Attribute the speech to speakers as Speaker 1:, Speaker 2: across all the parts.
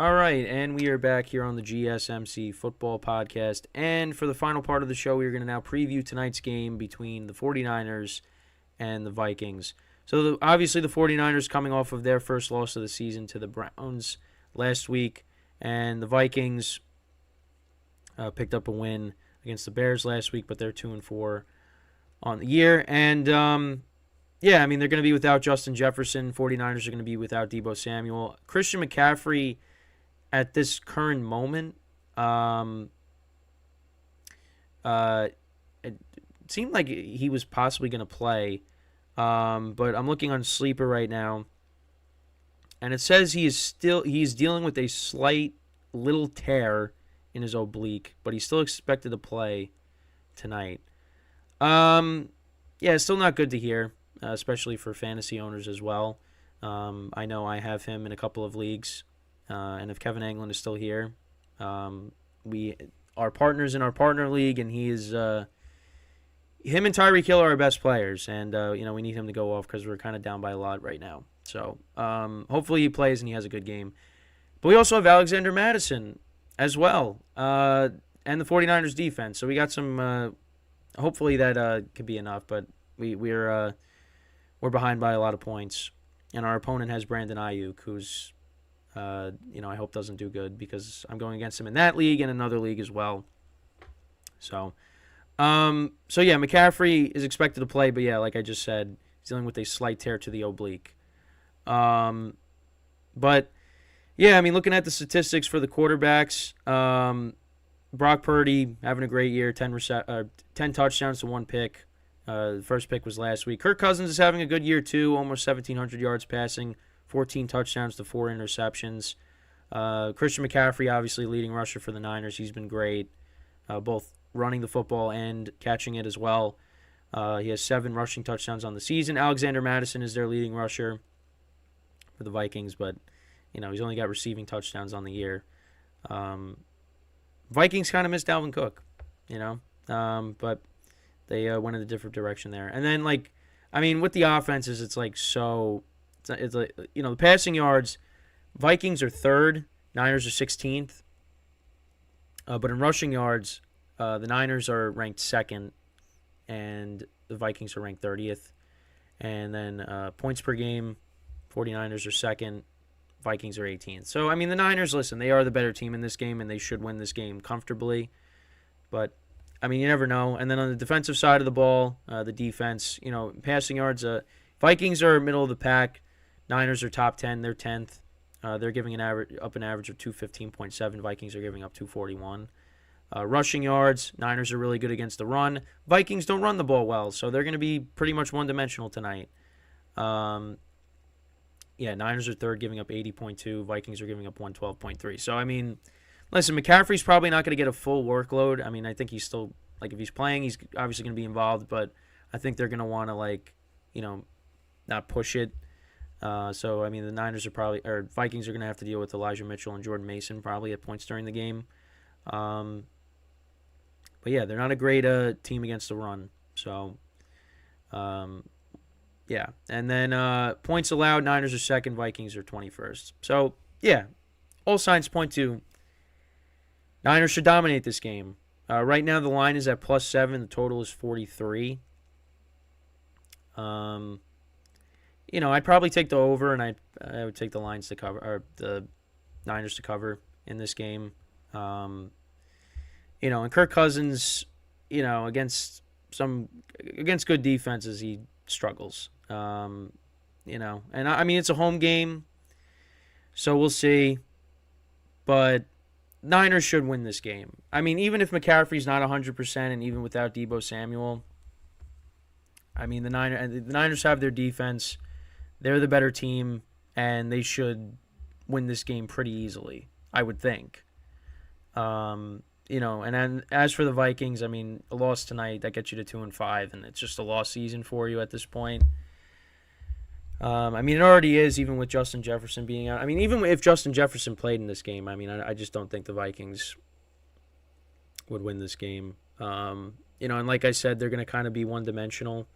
Speaker 1: All right, and we are back here on the GSMC football podcast. And for the final part of the show, we're going to now preview tonight's game between the 49ers and the Vikings. So obviously the 49ers coming off of their first loss of the season to the Browns last week, and the Vikings picked up a win against the Bears last week, but they're 2-4 on the year. And yeah, I mean, they're going to be without Justin Jefferson. 49ers are going to be without Deebo Samuel. Christian McCaffrey, at this current moment, it seemed like he was possibly going to play, but I'm looking on Sleeper right now, and it says he's dealing with a slight little tear in his oblique, but he's still expected to play tonight. Yeah, still not good to hear, especially for fantasy owners as well. I know I have him in a couple of leagues. And if Kevin Anglin is still here, we are partners in our partner league, and him and Tyreek Hill are our best players, and we need him to go off because we're kind of down by a lot right now. So hopefully he plays and he has a good game. But we also have Alexander Madison as well, and the 49ers defense. So we got some. Hopefully that could be enough, but we're behind by a lot of points, and our opponent has Brandon Ayuk, who's I hope doesn't do good because I'm going against him in that league and another league as well. So yeah, McCaffrey is expected to play, but yeah, like I just said, he's dealing with a slight tear to the oblique. But yeah, I mean, looking at the statistics for the quarterbacks, Brock Purdy having a great year, 10 touchdowns to 1 pick. The first pick was last week. Kirk Cousins is having a good year too, almost 1,700 yards passing. 14 touchdowns to 4 interceptions. Christian McCaffrey, obviously leading rusher for the Niners. He's been great, both running the football and catching it as well. He has 7 rushing touchdowns on the season. Alexander Madison is their leading rusher for the Vikings, but he's only got receiving touchdowns on the year. Vikings kind of missed Dalvin Cook, but they went in a different direction there. And then, with the offenses, it's like so. It's like, the passing yards, Vikings are 3rd, Niners are 16th. But in rushing yards, the Niners are ranked 2nd, and the Vikings are ranked 30th. And then points per game, 49ers are 2nd, Vikings are 18th. So, the Niners, listen, they are the better team in this game, and they should win this game comfortably. But, you never know. And then on the defensive side of the ball, the defense, passing yards, Vikings are middle of the pack. Niners are top 10. They're 10th. They're giving an average of 215.7. Vikings are giving up 241. Rushing yards, Niners are really good against the run. Vikings don't run the ball well, so they're going to be pretty much one-dimensional tonight. Niners are 3rd, giving up 80.2. Vikings are giving up 112.3. So, listen, McCaffrey's probably not going to get a full workload. I think he's still, if he's playing, he's obviously going to be involved, but I think they're going to want to, not push it. So, the Niners are Vikings are going to have to deal with Elijah Mitchell and Jordan Mason probably at points during the game. But yeah, they're not a great team against the run. So, yeah. And then points allowed, Niners are 2nd, Vikings are 21st. So, yeah, all signs point to Niners should dominate this game. Right now, the line is at +7. The total is 43. I'd probably take the over, and I would take the lines to cover, or the Niners to cover in this game. And Kirk Cousins, against good defenses, he struggles. And it's a home game, so we'll see. But Niners should win this game. Even if McCaffrey's not 100%, and even without Deebo Samuel, the Niners have their defense. They're the better team, and they should win this game pretty easily, I would think. And then as for the Vikings, a loss tonight, that gets you to 2-5, and it's just a lost season for you at this point. It already is, even with Justin Jefferson being out. Even if Justin Jefferson played in this game, I just don't think the Vikings would win this game. And like I said, they're going to kind of be one-dimensional.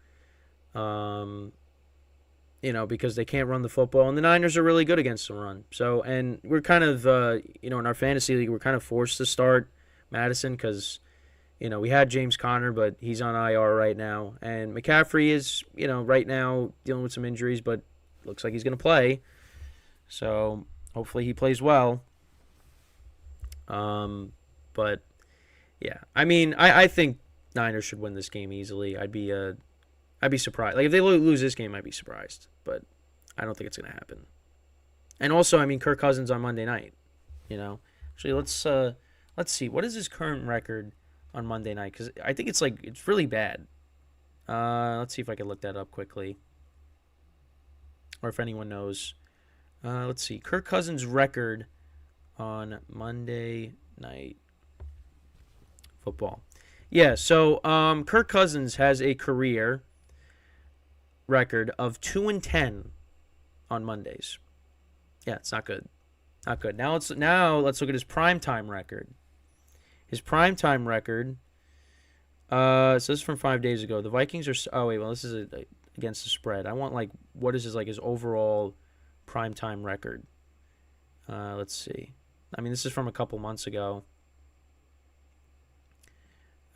Speaker 1: because they can't run the football, and the Niners are really good against the run. So, and we're kind of, in our fantasy league, we're kind of forced to start Madison because, we had James Conner, but he's on IR right now. And McCaffrey is, right now dealing with some injuries, but looks like he's going to play. So, hopefully he plays well. But, yeah. I mean, I think Niners should win this game easily. I'd be surprised. Like, if they lose this game, I'd be surprised. But I don't think it's going to happen. And also, I mean, Kirk Cousins on Monday night. Actually, let's see. What is his current record on Monday night? Because I think it's really bad. Let's see if I can look that up quickly. Or if anyone knows. Let's see. Kirk Cousins' record on Monday Night Football. Yeah, so Kirk Cousins has a career record of 2-10 on Mondays. Yeah, it's not good. Not good. Now let's look at his primetime record. His primetime record. So this is from 5 days ago. The Vikings are. Oh wait, well this is against the spread. I want what is his overall primetime record. Let's see. I mean, this is from a couple months ago.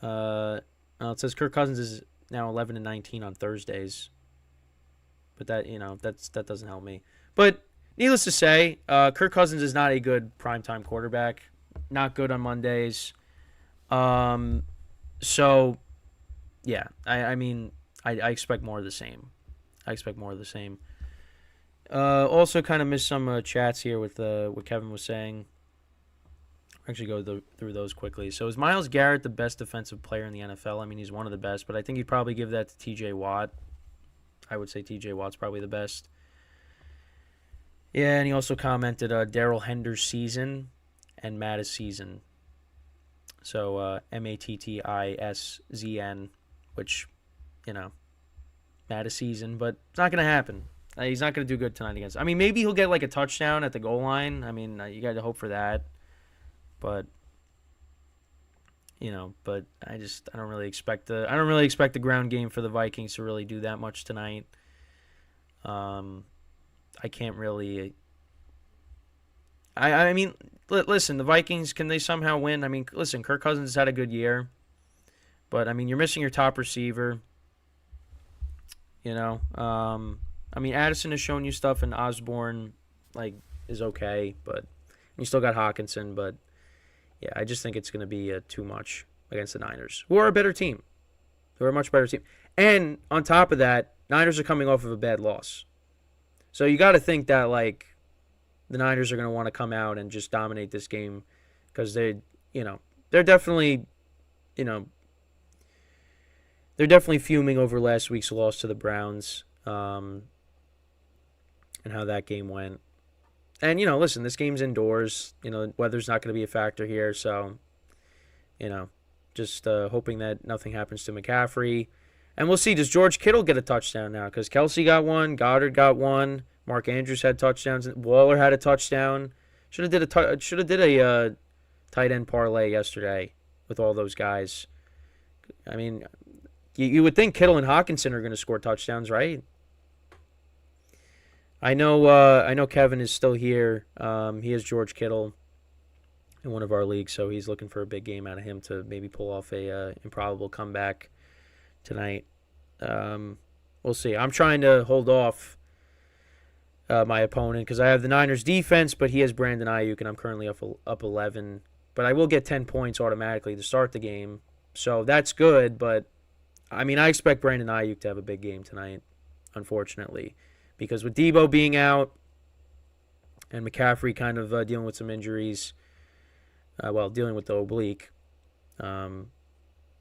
Speaker 1: It says Kirk Cousins is now 11-19 on Thursdays. But that doesn't help me. But needless to say, Kirk Cousins is not a good primetime quarterback. Not good on Mondays. So, yeah, I mean, I expect more of the same. Also, kind of missed some chats here with what Kevin was saying. I'll actually go through those quickly. So, is Myles Garrett the best defensive player in the NFL? I mean, he's one of the best, but I think you'd probably give that to T.J. Watt. I would say T.J. Watt's probably the best. Yeah, and he also commented Darrell Hender's season and Mattis' season. So, Mattiszn, which, Mattis' season, but it's not going to happen. He's not going to do good tonight against. I mean, maybe he'll get a touchdown at the goal line. I mean, you got to hope for that. But but I don't really expect the ground game for the Vikings to really do that much tonight. I can't really. I mean, listen, the Vikings, can they somehow win? I mean, listen, Kirk Cousins has had a good year, but I mean, you're missing your top receiver. I mean, Addison has shown you stuff, and Osborne is okay, but you still got Hawkinson. But yeah, I just think it's going to be too much against the Niners, who are a better team, who are a much better team. And on top of that, Niners are coming off of a bad loss, so you got to think that the Niners are going to want to come out and just dominate this game because they're definitely fuming over last week's loss to the Browns. And how that game went. And, listen, this game's indoors. Weather's not going to be a factor here. So, just hoping that nothing happens to McCaffrey. And we'll see, does George Kittle get a touchdown now? Because Kelsey got one, Goddard got one, Mark Andrews had touchdowns, Waller had a touchdown. Should have did a tight end parlay yesterday with all those guys. I mean, you would think Kittle and Hawkinson are going to score touchdowns, right? I know Kevin is still here. He has George Kittle in one of our leagues, so he's looking for a big game out of him to maybe pull off a improbable comeback tonight. We'll see. I'm trying to hold off my opponent because I have the Niners defense, but he has Brandon Ayuk, and I'm currently up 11. But I will get 10 points automatically to start the game, so that's good. But I mean, I expect Brandon Ayuk to have a big game tonight, unfortunately. Because with Debo being out and McCaffrey kind of dealing with some injuries, dealing with the oblique, I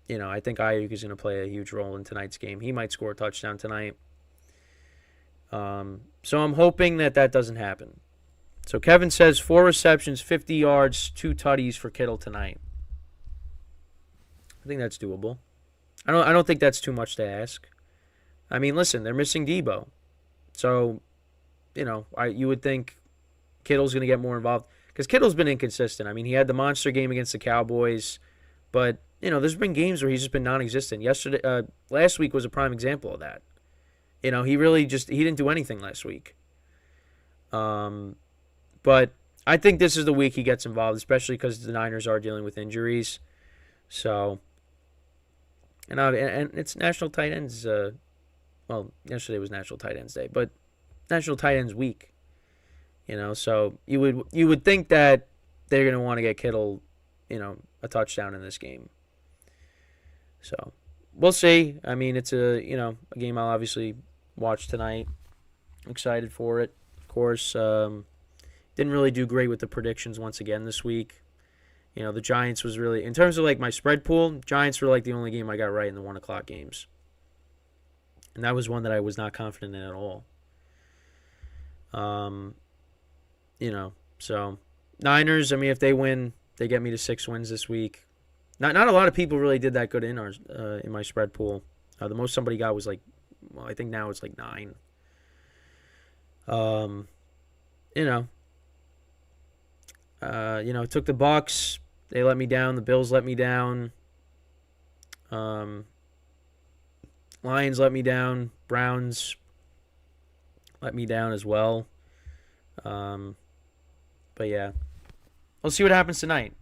Speaker 1: think Ayuk is going to play a huge role in tonight's game. He might score a touchdown tonight. So I'm hoping that doesn't happen. So Kevin says 4 receptions, 50 yards, 2 tutties for Kittle tonight. I think that's doable. I don't think that's too much to ask. I mean, listen, they're missing Debo. So, you would think Kittle's going to get more involved because Kittle's been inconsistent. I mean, he had the monster game against the Cowboys, but, there's been games where he's just been non-existent. Last week was a prime example of that. he really he didn't do anything last week. But I think this is the week he gets involved, especially because the Niners are dealing with injuries. So, and it's National Tight Ends. Well, yesterday was National Tight Ends Day, but National Tight Ends Week. So you would think that they're gonna want to get Kittle, a touchdown in this game. So we'll see. I mean, it's a game I'll obviously watch tonight. I'm excited for it, of course. Didn't really do great with the predictions once again this week. The Giants was really, in terms of like my spread pool, Giants were like the only game I got right in the 1 o'clock games. And that was one that I was not confident in at all. So Niners, I mean, if they win, they get me to 6 wins this week. Not a lot of people really did that good in my spread pool. The most somebody got was I think now it's like 9. Took the Bucks. They let me down. The Bills let me down. Lions let me down. Browns let me down as well. But yeah, we'll see what happens tonight.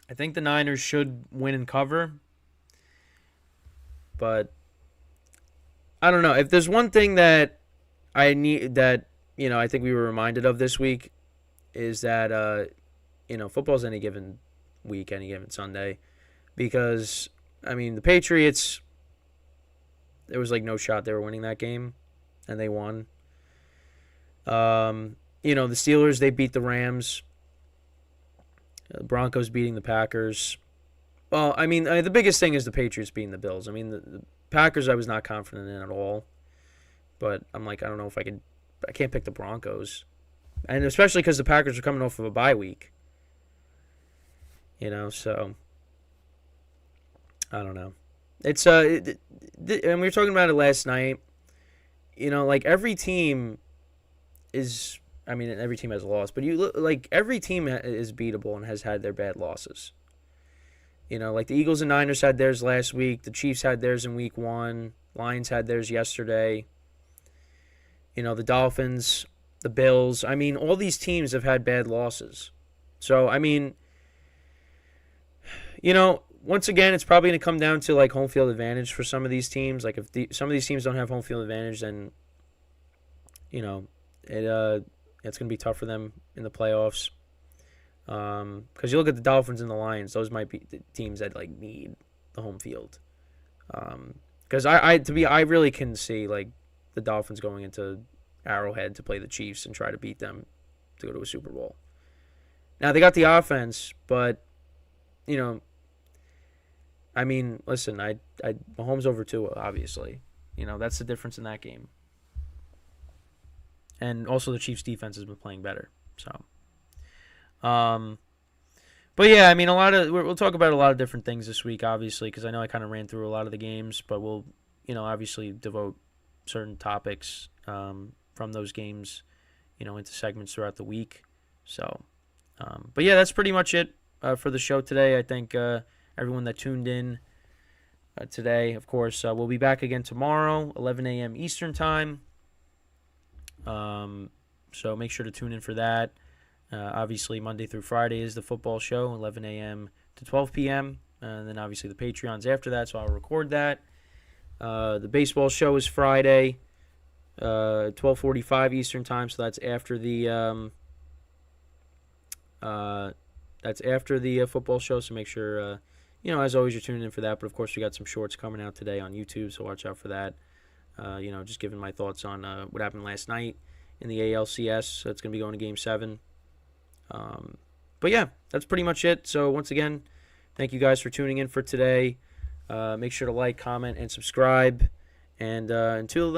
Speaker 1: I think the Niners should win and cover. But I don't know. If there's one thing that I need I think we were reminded of this week is that football's any given week, any given Sunday, because I mean the Patriots, there was like no shot they were winning that game, and they won. The Steelers, they beat the Rams. The Broncos beating the Packers. Well, I mean, the biggest thing is the Patriots beating the Bills. I mean, the Packers I was not confident in at all, but I'm like, I don't know if I can't pick the Broncos. And especially because the Packers are coming off of a bye week. So I don't know. It's and we were talking about it last night. Like every team is, I mean, every team has lost, but every team is beatable and has had their bad losses. Like the Eagles and Niners had theirs last week. The Chiefs had theirs in week 1. Lions had theirs yesterday. The Dolphins, the Bills. I mean, all these teams have had bad losses. So, I mean, once again, it's probably going to come down to like home field advantage for some of these teams. Like if some of these teams don't have home field advantage, then, it's going to be tough for them in the playoffs. Because you look at the Dolphins and the Lions; those might be the teams that like need the home field. Because I really can see like the Dolphins going into Arrowhead to play the Chiefs and try to beat them to go to a Super Bowl. Now they got the offense, but I mean, listen, Mahomes over Tua, obviously. That's the difference in that game. And also the Chiefs' defense has been playing better. So, but yeah, I mean, we'll talk about a lot of different things this week, obviously, because I know I kind of ran through a lot of the games, but we'll, obviously devote certain topics from those games, into segments throughout the week. So, but yeah, that's pretty much it for the show today. I thank everyone that tuned in today. Of course, we'll be back again tomorrow, 11 a.m. Eastern Time. So make sure to tune in for that. Obviously, Monday through Friday is the football show, 11 a.m. to 12 p.m. And then obviously the Patreon's after that, so I'll record that. The baseball show is Friday, 12:45 Eastern Time, so that's after the football show. So make sure, as always, you're tuning in for that. But of course, we got some shorts coming out today on YouTube, so watch out for that. Just giving my thoughts on what happened last night in the ALCS. So it's going to be going to Game 7. But yeah, that's pretty much it. So once again, thank you guys for tuning in for today. Make sure to like, comment, and subscribe. And until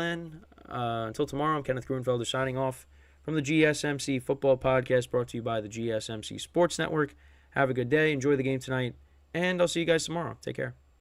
Speaker 1: tomorrow, I'm Kenneth Grunfelder signing off from the GSMC Football Podcast, brought to you by the GSMC Sports Network. Have a good day. Enjoy the game tonight. And I'll see you guys tomorrow. Take care.